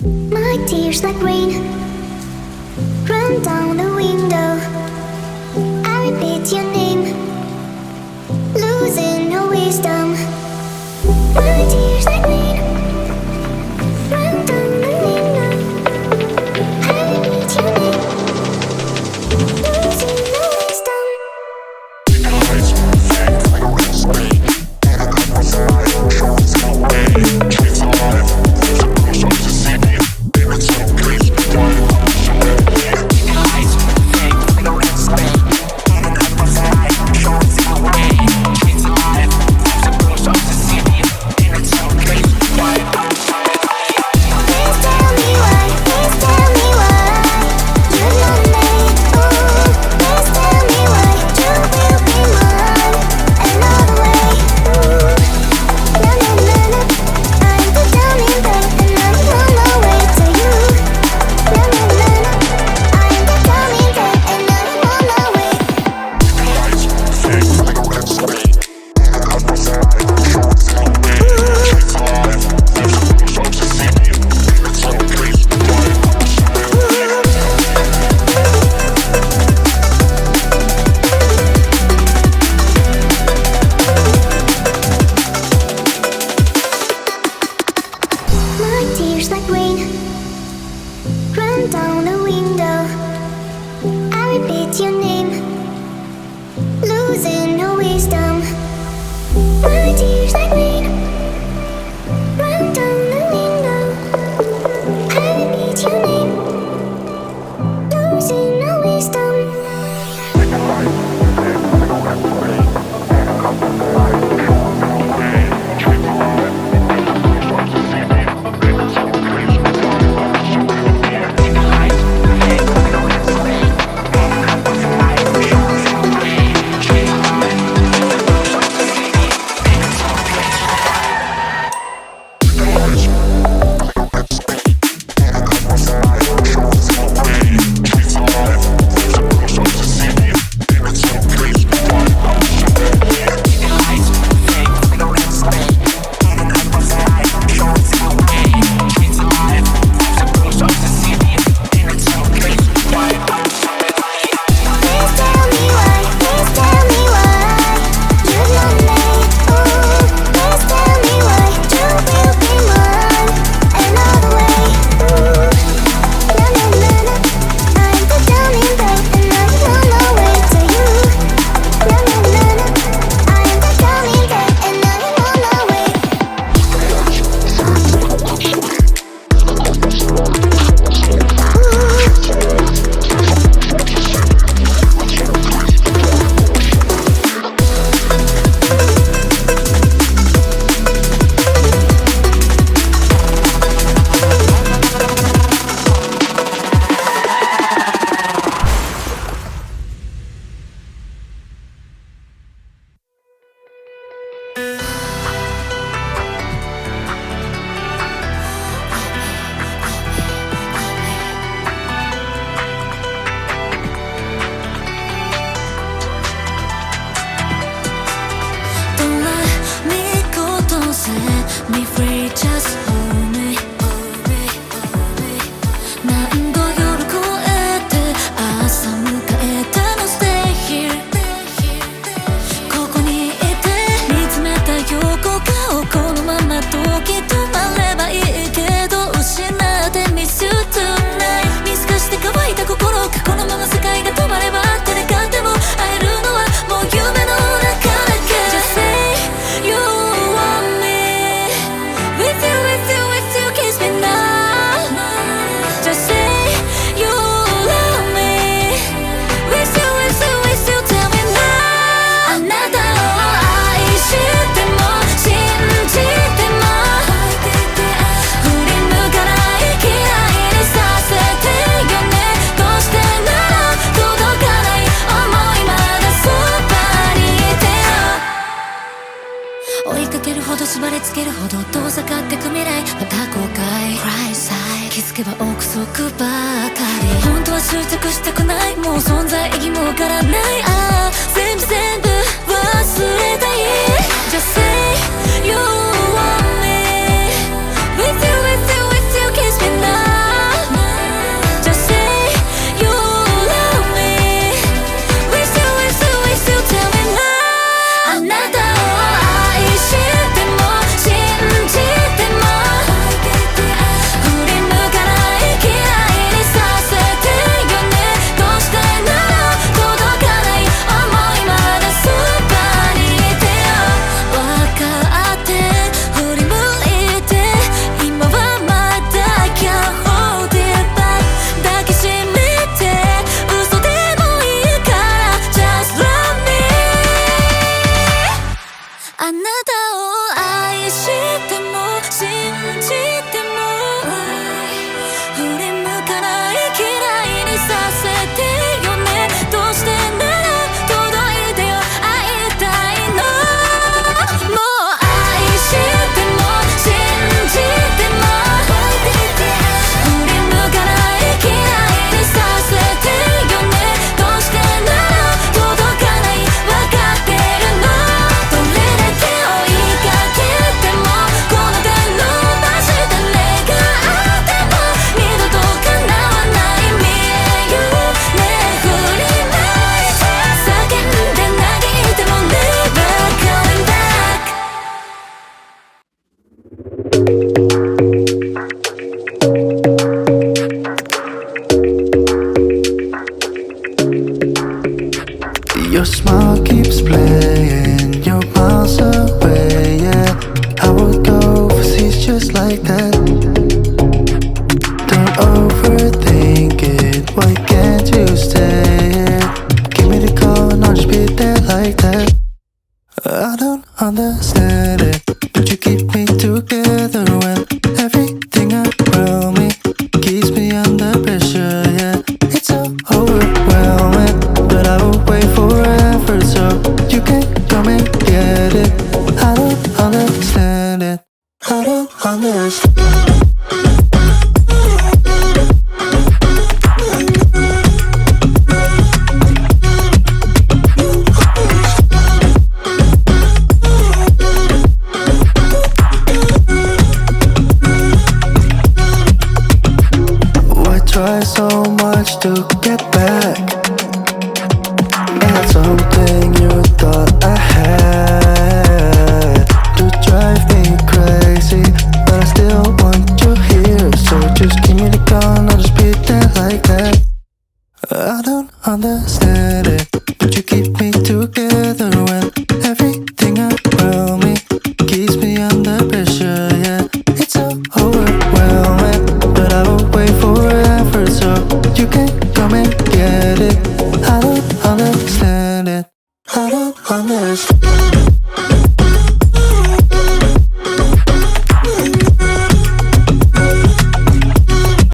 My tears like rain run down the window. I repeat your name, losing no wisdom. My tears like rain run down the window. I repeat your name, losing no wisdom. Eyes fake like a red screen, and a couple smiles shows no way. Trees alive, there's a bruise on the city. Baby, so please, why I'm so happy. Eyes fake like a red screen, and a couple smiles shows no way. Trees alive, there's a bruise on the city. Baby, so please, why I'm so happy. Please tell me why, please tell me why you love me. Ooh, please tell me why you will be mine another way. Ooh, na na na na, I'm the dummy babe and I'm on my way to you. Na na na na, I'm the dummy babe and I'm on my way. Eyes fake like a red screen, and a couple smiles shows no way. Trees alive, there's a bruise on the city. Baby, so please, why I'm so happy. My tears like rain run down the window. I repeat your name, losing no wisdom. My tears like rain run down the window. I repeat your name, losing no wisdom. Please tell me why, please tell me why you love me. Ooh, please tell me why you will be mine another way. Ooh, na na na na, I'm the dummy babe and I'm on my way to you. Na na na na, I'm the dummy babe and I'm on my way. Don't let me go, don't set me free, just hold me. 何度夜越えて朝迎えたの Stay here ここにいて見つめた横顔このまま時止まればいいけど失って Miss you tonight 見透かして乾いた心がこのまま世界が止まれば手で勝っても会えるのはもう夢の中だけ Just say you want me with you with you with you kiss me now Just say you love me with you with you with you tell me now あなたを愛しても信じても振り向かない嫌いにさせてよねどうしてなら届かない想いまだそばにいてよ追いかけるほど縛りつけるほど遠ざかってく未来また後悔 Cry side 気づけば憶測ばかり本当は執着したくないもう存在意義もわからないああ全部忘れたい Just say you want me with you with you with you kiss me now try so much to get back. And something you thought I had to drive me crazy, but I still want you here. So just give me the gun, I'll just pretend like that. I don't understand it, but you keep me together when everything around me keeps me under pressure. Yeah, it's so overwhelming, but I will wait forever so you can come and get it. I don't understand it. I don't understand.